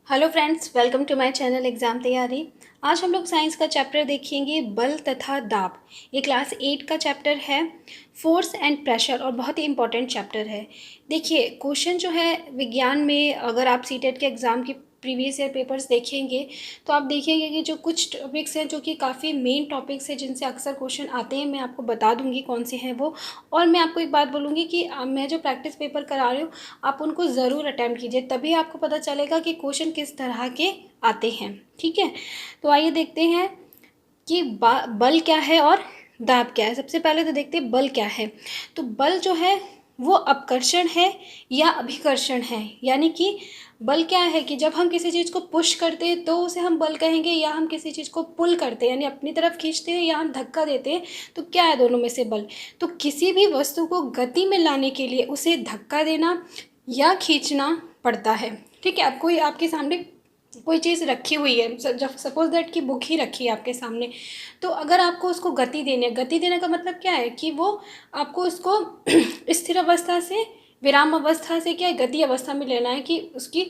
Hello friends, welcome to my channel exam Taiyari. आज हम लोग साइंस का चैप्टर देखेंगे बल तथा दाब। ये क्लास 8 का चैप्टर है, फोर्स एंड प्रेशर, और बहुत ही इंपॉर्टेंट चैप्टर है। देखिए, क्वेश्चन जो है विज्ञान में, अगर आप सीटेट के एग्ज़ाम की प्रीवियस ईयर पेपर्स देखेंगे तो आप देखेंगे कि जो कुछ टॉपिक्स हैं जो कि काफ़ी मेन टॉपिक्स हैं जिनसे अक्सर क्वेश्चन आते हैं, मैं आपको बता दूंगी कौन से हैं वो। और मैं आपको एक बात बोलूँगी कि मैं जो प्रैक्टिस पेपर करा रही हूँ, आप उनको ज़रूर अटैम्प्ट कीजिए, तभी आपको पता चलेगा कि क्वेश्चन किस तरह के आते हैं। ठीक है, तो आइए देखते हैं कि बल क्या है और दाब क्या है। सबसे पहले तो देखते हैं बल क्या है। तो बल जो है वो अपकर्षण है या अभिकर्षण है। यानी कि बल क्या है कि जब हम किसी चीज़ को पुश करते हैं तो उसे हम बल कहेंगे, या हम किसी चीज़ को पुल करते हैं यानी अपनी तरफ खींचते हैं, या हम धक्का देते हैं, तो क्या है दोनों में से बल। तो किसी भी वस्तु को गति में लाने के लिए उसे धक्का देना या खींचना पड़ता है। ठीक है, अब कोई आपके सामने कोई चीज़ रखी हुई है, जब सपोज दैट कि बुक ही रखी है आपके सामने, तो अगर आपको उसको गति देनी है, गति देने का मतलब क्या है कि वो आपको उसको स्थिर अवस्था से विराम अवस्था से क्या है गति अवस्था में लेना है, कि उसकी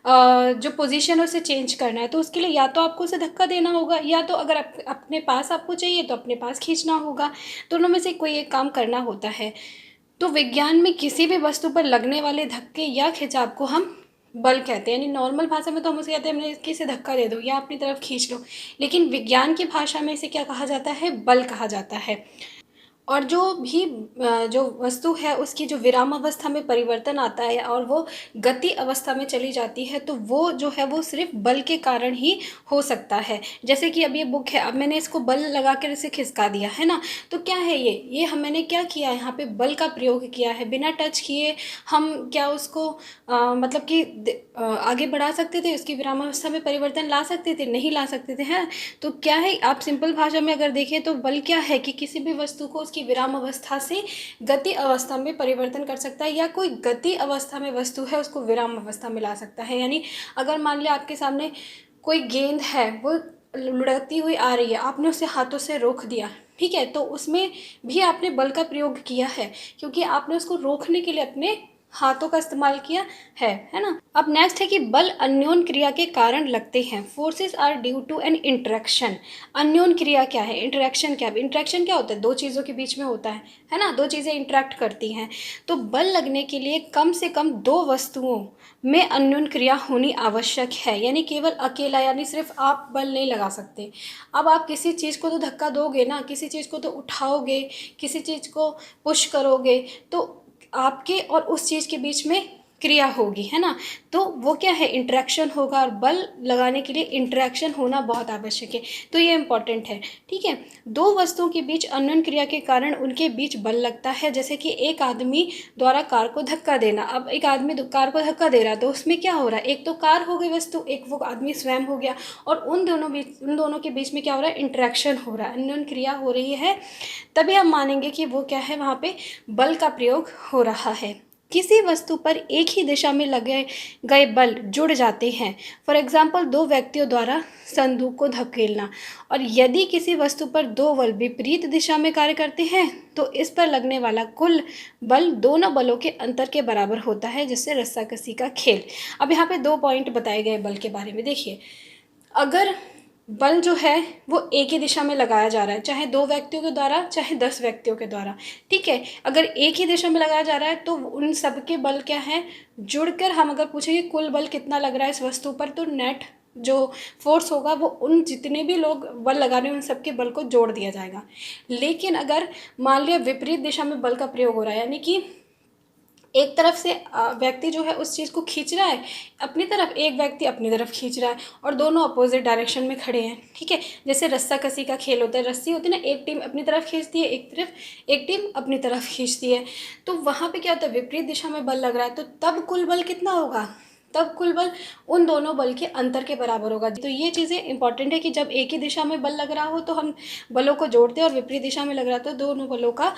जो पोजीशन है उसे चेंज करना है। तो उसके लिए या तो आपको उसे धक्का देना होगा, या तो अगर अपने पास आपको चाहिए तो अपने पास खींचना होगा। दोनों में से कोई एक काम करना होता है। तो विज्ञान में किसी भी वस्तु पर लगने वाले धक्के या खिंचाव को हम बल कहते हैं। यानी नॉर्मल भाषा में तो हम उसे कहते हैं हमने इसे धक्का दे दो या अपनी तरफ खींच लो, लेकिन विज्ञान की भाषा में इसे क्या कहा जाता है, बल कहा जाता है। और जो भी जो वस्तु है उसकी जो विराम अवस्था में परिवर्तन आता है और वो गति अवस्था में चली जाती है, तो वो जो है वो सिर्फ बल के कारण ही हो सकता है। जैसे कि अब ये बुक है, अब मैंने इसको बल लगा कर इसे खिसका दिया है ना, तो क्या है ये हम मैंने क्या किया, यहाँ पे बल का प्रयोग किया है। बिना टच किए हम क्या उसको मतलब कि आगे बढ़ा सकते थे, उसकी विराम अवस्था में परिवर्तन ला सकते थे? नहीं ला सकते थे, है। तो क्या है, आप सिंपल भाषा में अगर देखें तो बल क्या है कि किसी भी वस्तु को उसकी विराम अवस्था से गति अवस्था में परिवर्तन कर सकता है, या कोई गति अवस्था में वस्तु है उसको विराम अवस्था में ला सकता है। यानी अगर मान लिया आपके सामने कोई गेंद है, वो लुढ़कती हुई आ रही है, आपने उसे हाथों से रोक दिया, ठीक है, तो उसमें भी आपने बल का प्रयोग किया है, क्योंकि आपने उसको रोकने के लिए अपने हाथों का इस्तेमाल किया है ना। अब नेक्स्ट है कि बल अन्योन क्रिया के कारण लगते हैं। Forces are due to an interaction. अन्योन क्रिया क्या है, इंटरेक्शन क्या है? इंटरेक्शन क्या होता है, दो चीज़ों के बीच में होता है ना, दो चीज़ें इंटरेक्ट करती हैं। तो बल लगने के लिए कम से कम दो वस्तुओं में अन्योन क्रिया होनी आवश्यक है। यानी केवल अकेला, यानी सिर्फ आप बल नहीं लगा सकते। अब आप किसी चीज़ को तो धक्का दोगे ना, किसी चीज़ को तो उठाओगे, किसी चीज़ को पुश करोगे, तो आपके और उस चीज़ के बीच में क्रिया होगी, है ना। तो वो क्या है, इंटरेक्शन होगा, और बल लगाने के लिए इंटरेक्शन होना बहुत आवश्यक है। तो ये इंपॉर्टेंट है, ठीक है। दो वस्तुओं के बीच अन्योन्य क्रिया के कारण उनके बीच बल लगता है। जैसे कि एक आदमी द्वारा कार को धक्का देना। अब एक आदमी कार को धक्का दे रहा है, तो उसमें क्या हो रहा है, एक तो कार हो गई वस्तु, एक वो आदमी स्वयं हो गया, और उन दोनों के बीच में क्या हो रहा है, इंटरेक्शन हो रहा है, अन्योन्य क्रिया हो रही है। तभी हम मानेंगे कि वो क्या है, वहाँ पे बल का प्रयोग हो रहा है। किसी वस्तु पर एक ही दिशा में लगे गए बल जुड़ जाते हैं। फॉर एग्जाम्पल, दो व्यक्तियों द्वारा संदूक को धकेलना। और यदि किसी वस्तु पर दो बल विपरीत दिशा में कार्य करते हैं तो इस पर लगने वाला कुल बल दोनों बलों के अंतर के बराबर होता है, जिससे रस्साकसी का खेल। अब यहाँ पे दो पॉइंट बताए गए बल के बारे में। देखिए, अगर बल जो है वो एक ही दिशा में लगाया जा रहा है, चाहे दो व्यक्तियों के द्वारा चाहे 10 व्यक्तियों के द्वारा, ठीक है, अगर एक ही दिशा में लगाया जा रहा है तो उन सब के बल क्या है, जुड़कर हम अगर पूछेंगे कुल बल कितना लग रहा है इस वस्तु पर, तो नेट जो फोर्स होगा वो उन जितने भी लोग बल लगा रहे हैं उन सबके बल को जोड़ दिया जाएगा। लेकिन अगर मान लिया विपरीत दिशा में बल का प्रयोग हो रहा है, यानी कि एक तरफ से व्यक्ति जो है उस चीज़ को खींच रहा है अपनी तरफ, एक व्यक्ति अपनी तरफ खींच रहा है, और दोनों अपोजिट डायरेक्शन में खड़े हैं, ठीक है। जैसे रस्साकसी का खेल होता है, रस्सी होती है ना, एक टीम अपनी तरफ खींचती है, एक टीम अपनी तरफ खींचती है, तो वहाँ पे क्या होता है, विपरीत दिशा में बल लग रहा है, तो तब कुल बल कितना होगा, तब कुल बल उन दोनों बल के अंतर के बराबर होगा। तो ये चीज़ें इंपॉर्टेंट है कि जब एक ही दिशा में बल लग रहा हो तो हम बलों को जोड़ते हैं, और विपरीत दिशा में लग रहा तो दोनों बलों का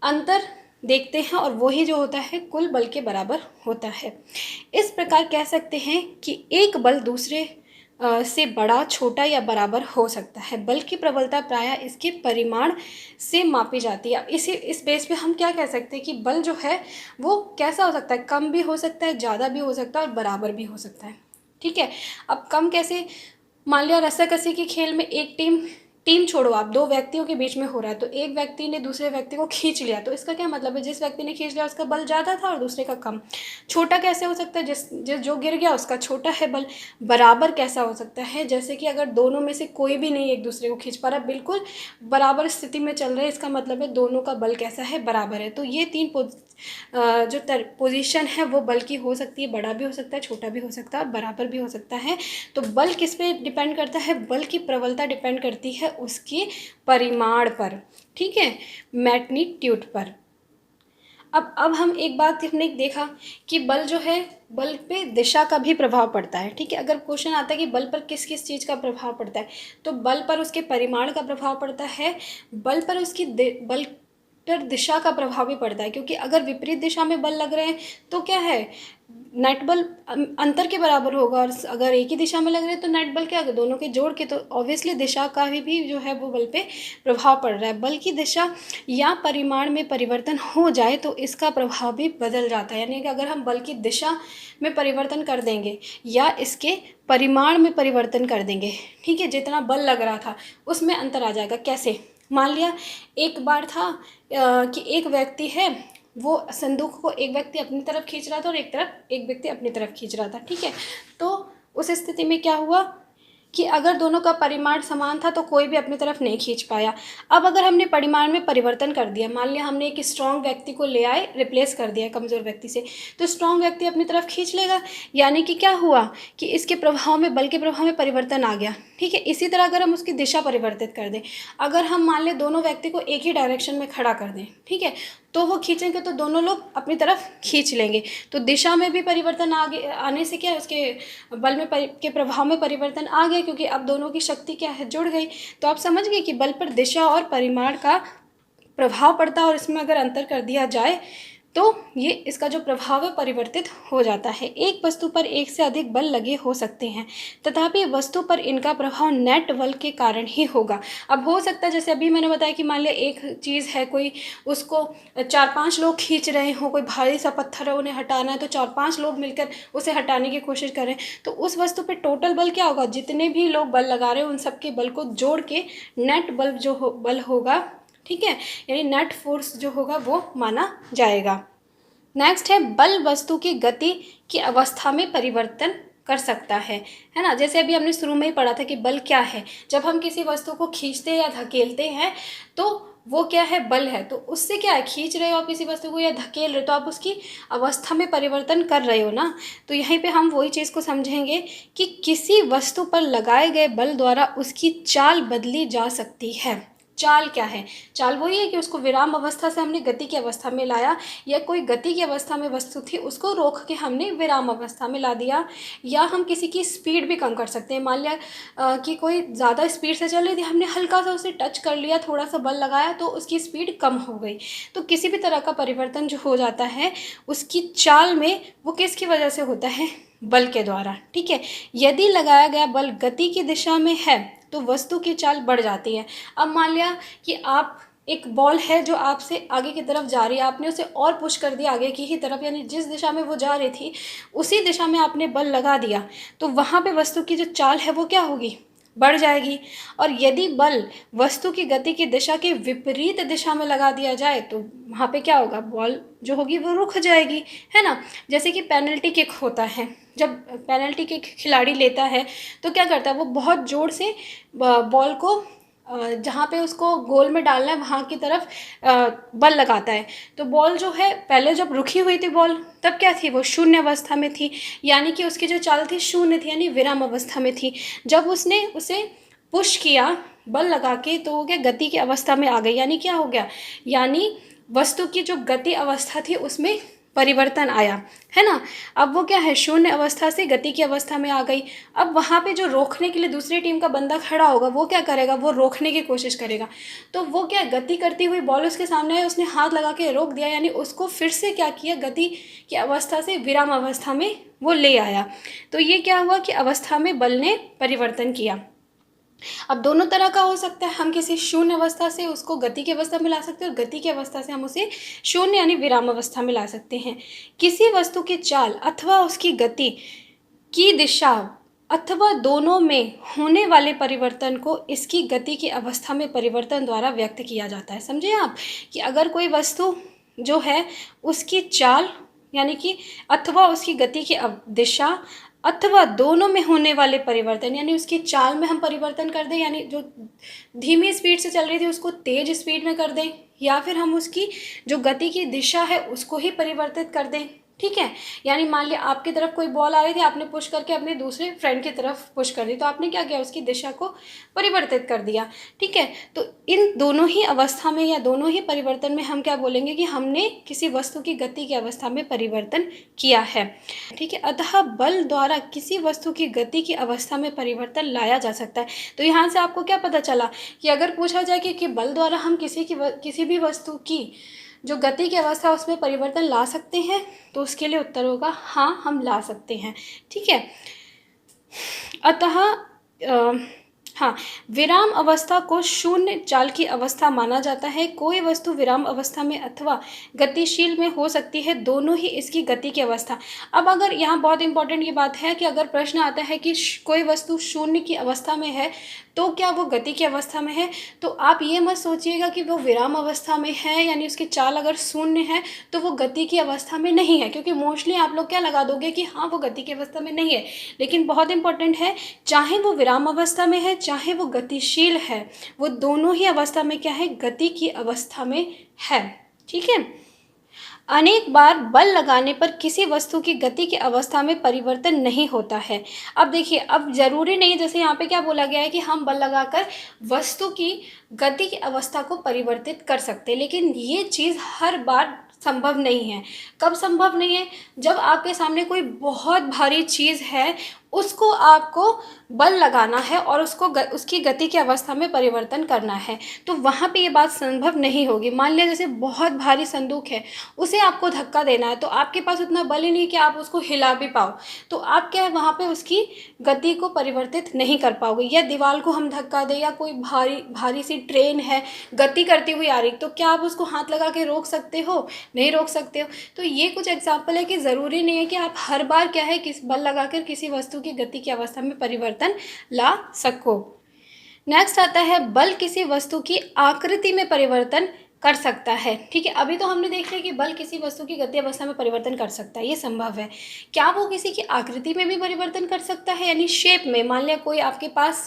अंतर देखते हैं, और वही जो होता है कुल बल के बराबर होता है। इस प्रकार कह सकते हैं कि एक बल दूसरे से बड़ा, छोटा या बराबर हो सकता है। बल की प्रबलता प्रायः इसके परिमाण से मापी जाती है। इस बेस पे हम क्या कह सकते हैं कि बल जो है वो कैसा हो सकता है, कम भी हो सकता है, ज़्यादा भी हो सकता है, और बराबर भी हो सकता है, ठीक है। अब कम कैसे, मान लिया रस्साकसी के खेल में एक टीम छोड़ो आप, दो व्यक्तियों के बीच में हो रहा है, तो एक व्यक्ति ने दूसरे व्यक्ति को खींच लिया, तो इसका क्या मतलब है, जिस व्यक्ति ने खींच लिया उसका बल ज़्यादा था और दूसरे का कम। छोटा कैसे हो सकता है, जिस जो गिर गया उसका छोटा है बल। बराबर कैसा हो सकता है, जैसे कि अगर दोनों में से कोई भी नहीं एक दूसरे को खींच पा रहा, बिल्कुल बराबर स्थिति में चल रहे हैं, इसका मतलब है दोनों का बल कैसा है, बराबर है। तो ये तीन जो पोजीशन है वो बल की हो सकती है, बड़ा भी हो सकता है, छोटा भी हो सकता है और बराबर भी हो सकता है। तो बल किस पे डिपेंड करता है, बल की प्रबलता डिपेंड करती है उसके परिमाण पर, ठीक है, मैग्नीट्यूड पर। अब हम एक बात हमने देखा कि बल जो है, बल पे दिशा का भी प्रभाव पड़ता है, ठीक है। अगर क्वेश्चन आता है कि बल पर किस किस चीज़ का प्रभाव पड़ता है, तो बल पर उसके परिमाण का प्रभाव पड़ता है, बल पर उसकी बल पर दिशा का प्रभाव भी पड़ता है, क्योंकि अगर विपरीत दिशा में बल लग रहे हैं तो क्या है, नेट बल अंतर के बराबर होगा, और अगर एक ही दिशा में लग रहे हैं तो नेट बल क्या होगा, दोनों के जोड़ के, तो ऑब्वियसली दिशा का भी जो है वो बल पे प्रभाव पड़ रहा है। बल की दिशा या परिमाण में परिवर्तन हो जाए तो इसका प्रभाव भी बदल जाता है, यानी कि अगर हम बल की दिशा में परिवर्तन कर देंगे या इसके परिमाण में परिवर्तन कर देंगे, ठीक है, जितना बल लग रहा था उसमें अंतर आ जाएगा। कैसे, मान लिया एक बार था कि एक व्यक्ति है, वो संदूक को एक व्यक्ति अपनी तरफ खींच रहा था और एक व्यक्ति अपनी तरफ खींच रहा था, ठीक है। तो उस स्थिति में क्या हुआ कि अगर दोनों का परिमाण समान था तो कोई भी अपनी तरफ नहीं खींच पाया। अब अगर हमने परिमाण में परिवर्तन कर दिया, मान लिया हमने एक स्ट्रॉन्ग व्यक्ति को ले आए, रिप्लेस कर दिया कमज़ोर व्यक्ति से, तो स्ट्रॉन्ग व्यक्ति अपनी तरफ खींच लेगा, यानी कि क्या हुआ कि इसके प्रभाव में, बल के प्रभाव में परिवर्तन आ गया, ठीक है। इसी तरह अगर हम उसकी दिशा परिवर्तित कर दें, अगर हम मान लें दोनों व्यक्ति को एक ही डायरेक्शन में खड़ा कर दें, ठीक है, तो वो खींचेंगे तो दोनों लोग अपनी तरफ खींच लेंगे, तो दिशा में भी परिवर्तन आने से क्या है, उसके बल में के प्रभाव में परिवर्तन आ गया, क्योंकि अब दोनों की शक्ति क्या है, जुड़ गई। तो आप समझ गए कि बल पर दिशा और परिमाण का प्रभाव पड़ता है, और इसमें अगर अंतर कर दिया जाए तो ये इसका जो प्रभाव है परिवर्तित हो जाता है। एक वस्तु पर एक से अधिक बल लगे हो सकते हैं, तथापि वस्तु पर इनका प्रभाव नेट बल के कारण ही होगा। अब हो सकता है, जैसे अभी मैंने बताया कि मान लिया एक चीज़ है, कोई उसको 4-5 लोग खींच रहे हों, कोई भारी सा पत्थर है उन्हें हटाना है, तो 4-5 लोग मिलकर उसे हटाने की कोशिश करें, तो उस वस्तु पर टोटल बल क्या होगा, जितने भी लोग बल लगा रहे हैं उन सबके बल को जोड़ के नेट बल बल होगा, ठीक है, यानी नेट फोर्स जो होगा वो माना जाएगा। नेक्स्ट है, बल वस्तु की गति की अवस्था में परिवर्तन कर सकता है ना। जैसे अभी हमने शुरू में ही पढ़ा था कि बल क्या है, जब हम किसी वस्तु को खींचते या धकेलते हैं तो वो क्या है, बल है। तो उससे क्या है, खींच रहे हो आप किसी वस्तु को या धकेल रहे हो तो आप उसकी अवस्था में परिवर्तन कर रहे हो ना। तो यहीं पे हम वही चीज़ को समझेंगे कि किसी वस्तु पर लगाए गए बल द्वारा उसकी चाल बदली जा सकती है। चाल क्या है, चाल वही है कि उसको विराम अवस्था से हमने गति की अवस्था में लाया, या कोई गति की अवस्था में वस्तु थी उसको रोक के हमने विराम अवस्था में ला दिया, या हम किसी की स्पीड भी कम कर सकते हैं। मान लिया कि कोई ज़्यादा स्पीड से चल रही थी, हमने हल्का सा उसे टच कर लिया, थोड़ा सा बल लगाया तो उसकी स्पीड कम हो गई। तो किसी भी तरह का परिवर्तन जो हो जाता है उसकी चाल में, वो किसकी वजह से होता है, बल के द्वारा, ठीक है। यदि लगाया गया बल गति की दिशा में है तो वस्तु की चाल बढ़ जाती है। अब मान लिया कि आप, एक बॉल है जो आपसे आगे की तरफ जा रही है, आपने उसे और पुश कर दिया आगे की ही तरफ, यानी जिस दिशा में वो जा रही थी उसी दिशा में आपने बल लगा दिया, तो वहाँ पे वस्तु की जो चाल है वो क्या होगी, बढ़ जाएगी। और यदि बल वस्तु की गति की दिशा के विपरीत दिशा में लगा दिया जाए तो वहाँ पे क्या होगा, बॉल जो होगी वो रुक जाएगी, है ना। जैसे कि पेनल्टी किक होता है, जब पेनल्टी किक खिलाड़ी लेता है तो क्या करता है, वो बहुत ज़ोर से बॉल को जहाँ पे उसको गोल में डालना है वहाँ की तरफ बल लगाता है। तो बॉल जो है, पहले जब रुकी हुई थी बॉल तब क्या थी, वो शून्य अवस्था में थी, यानी कि उसकी जो चाल थी शून्य थी, यानी विराम अवस्था में थी। जब उसने उसे पुश किया बल लगा के तो वो क्या, गति की अवस्था में आ गई, यानी क्या हो गया, यानी वस्तु की जो गति अवस्था थी उसमें परिवर्तन आया, है ना। अब वो क्या है, शून्य अवस्था से गति की अवस्था में आ गई। अब वहाँ पे जो रोकने के लिए दूसरी टीम का बंदा खड़ा होगा वो क्या करेगा, वो रोकने की कोशिश करेगा। तो वो क्या, गति करती हुई बॉल उसके सामने है, उसने हाथ लगा के रोक दिया, यानी उसको फिर से क्या किया, गति की अवस्था से विराम अवस्था में वो ले आया। तो ये क्या हुआ कि अवस्था में बल ने परिवर्तन किया। अब दोनों तरह का हो सकता है, हम किसी शून्य अवस्था से उसको गति की अवस्था में ला सकते हैं और गति की अवस्था से हम उसे शून्य यानी विराम अवस्था में ला सकते हैं। किसी वस्तु की चाल अथवा उसकी गति की दिशा अथवा दोनों में होने वाले परिवर्तन को इसकी गति की अवस्था में परिवर्तन द्वारा व्यक्त किया जाता है। समझे आप कि अगर कोई वस्तु जो है उसकी चाल यानी कि अथवा उसकी गति की दिशा अथवा दोनों में होने वाले परिवर्तन, यानी उसकी चाल में हम परिवर्तन कर दें, यानी जो धीमी स्पीड से चल रही थी उसको तेज स्पीड में कर दें, या फिर हम उसकी जो गति की दिशा है उसको ही परिवर्तित कर दें। ठीक है, यानी मान लिया आपकी तरफ कोई बॉल आ रही थी, आपने पुश करके अपने दूसरे फ्रेंड की तरफ पुश कर दी, तो आपने क्या किया, उसकी दिशा को परिवर्तित कर दिया। ठीक है, तो इन दोनों ही अवस्था में या दोनों ही परिवर्तन में हम क्या बोलेंगे कि हमने किसी वस्तु की गति की अवस्था में परिवर्तन किया है। ठीक है, अतः बल द्वारा किसी वस्तु की गति की अवस्था में परिवर्तन लाया जा सकता है। तो यहाँ से आपको क्या पता चला कि अगर पूछा जाए कि बल द्वारा हम किसी भी वस्तु की जो गति की अवस्था उसमें परिवर्तन ला सकते हैं, तो उसके लिए उत्तर होगा हाँ, हम ला सकते हैं। ठीक है, अतः हाँ, विराम अवस्था को शून्य चाल की अवस्था माना जाता है। कोई वस्तु विराम अवस्था में अथवा गतिशील में हो सकती है, दोनों ही इसकी गति की अवस्था। अब अगर यहाँ बहुत इंपॉर्टेंट ये बात है कि अगर प्रश्न आता है कि कोई वस्तु शून्य की अवस्था में है तो क्या वो गति की अवस्था में है, तो आप ये मत सोचिएगा कि वो विराम अवस्था में है, यानी उसकी चाल अगर शून्य है तो वो गति की अवस्था में नहीं है, क्योंकि मोस्टली आप लोग क्या लगा दोगे कि हाँ वो गति की अवस्था में नहीं है। लेकिन बहुत इंपॉर्टेंट है, चाहे वो विराम अवस्था में है चाहे वो गतिशील है, वो दोनों ही अवस्था में क्या है, गति की अवस्था में है। ठीक है, अनेक बार बल लगाने पर किसी वस्तु की गति की अवस्था में परिवर्तन नहीं होता है। अब देखिए, अब ज़रूरी नहीं, जैसे यहाँ पे क्या बोला गया है कि हम बल लगाकर वस्तु की गति की अवस्था को परिवर्तित कर सकते, लेकिन ये चीज़ हर बार संभव नहीं है। कब संभव नहीं है, जब आपके सामने कोई बहुत भारी चीज़ है, उसको आपको बल लगाना है और उसकी गति की अवस्था में परिवर्तन करना है, तो वहाँ पे ये बात संभव नहीं होगी। मान लिया जैसे बहुत भारी संदूक है, उसे आपको धक्का देना है, तो आपके पास उतना बल ही नहीं कि आप उसको हिला भी पाओ, तो आप क्या है वहाँ पे उसकी गति को परिवर्तित नहीं कर पाओगे। या दीवार को हम धक्का दें, या कोई भारी सी ट्रेन है गति करती हुई आ रही, तो क्या आप उसको हाथ लगा के रोक सकते हो, नहीं रोक सकते हो। तो ये कुछ एग्जाम्पल है कि ज़रूरी नहीं है कि आप हर बार क्या है किस बल लगाकर किसी वस्तु की गति की अवस्था में परिवर्तन ला सको। नेक्स्ट आता है, बल किसी वस्तु की आकृति में परिवर्तन कर सकता है। ठीक है, अभी तो हमने देख लिया कि बल किसी वस्तु की गति अवस्था में परिवर्तन कर सकता है, ये संभव है। क्या वो किसी की आकृति में भी परिवर्तन कर सकता है, यानी शेप में। मान लिया कोई आपके पास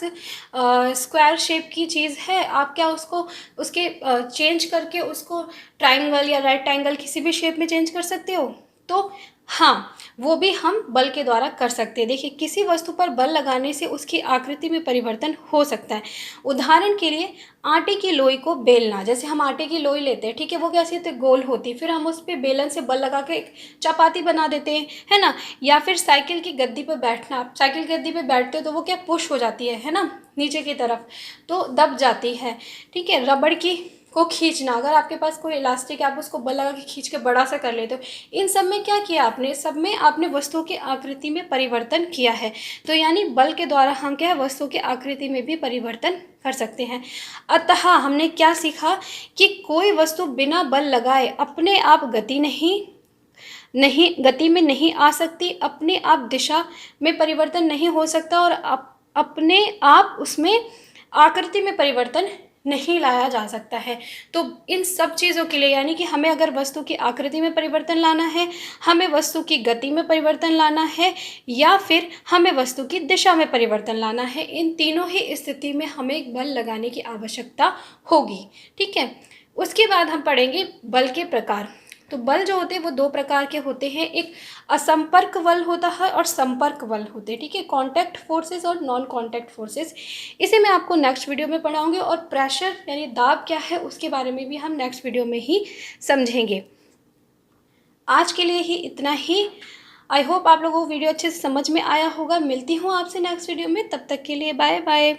स्क्वायर शेप की चीज़ है, आप क्या उसको उसके चेंज करके उसको ट्राइंगल या रेक्टेंगल किसी भी शेप में चेंज कर सकते हो, तो हाँ, वो भी हम बल के द्वारा कर सकते हैं। देखिए, किसी वस्तु पर बल लगाने से उसकी आकृति में परिवर्तन हो सकता है। उदाहरण के लिए, आटे की लोई को बेलना। जैसे हम आटे की लोई लेते हैं, ठीक है, वो कैसी होती है, गोल होती है, फिर हम उस पर बेलन से बल लगा के एक चपाती बना देते हैं, है ना। या फिर साइकिल की गद्दी पर बैठना, आप साइकिल की गद्दी पर बैठते हो तो वो क्या पुश हो जाती है ना, नीचे की तरफ, तो दब जाती है। ठीक है, रबड़ की को खींचना, अगर आपके पास कोई इलास्टिक है, आप उसको बल लगा के खींच के बड़ा सा कर लेते हो। इन सब में क्या किया आपने, सब में आपने वस्तु की आकृति में परिवर्तन किया है। तो यानी बल के द्वारा हम क्या है, वस्तु की आकृति में भी परिवर्तन कर सकते हैं। अतः हमने क्या सीखा कि कोई वस्तु बिना बल लगाए अपने आप गति में नहीं आ सकती, अपने आप दिशा में परिवर्तन नहीं हो सकता, और अपने आप उसमें आकृति में परिवर्तन नहीं लाया जा सकता है। तो इन सब चीज़ों के लिए, यानी कि हमें अगर वस्तु की आकृति में परिवर्तन लाना है, हमें वस्तु की गति में परिवर्तन लाना है, या फिर हमें वस्तु की दिशा में परिवर्तन लाना है, इन तीनों ही स्थिति में हमें एक बल लगाने की आवश्यकता होगी। ठीक है, उसके बाद हम पढ़ेंगे बल के प्रकार। तो बल जो होते हैं वो दो प्रकार के होते हैं, एक असंपर्क बल होता है और संपर्क बल होते हैं। ठीक है, कॉन्टैक्ट फोर्सेस और नॉन कॉन्टैक्ट फोर्सेस, इसे मैं आपको नेक्स्ट वीडियो में पढ़ाऊंगी, और प्रेशर यानी दाब क्या है उसके बारे में भी हम नेक्स्ट वीडियो में ही समझेंगे। आज के लिए ही इतना ही। आई होप आप लोगों को वीडियो अच्छे से समझ में आया होगा। मिलती हूँ आपसे नेक्स्ट वीडियो में, तब तक के लिए बाय बाय।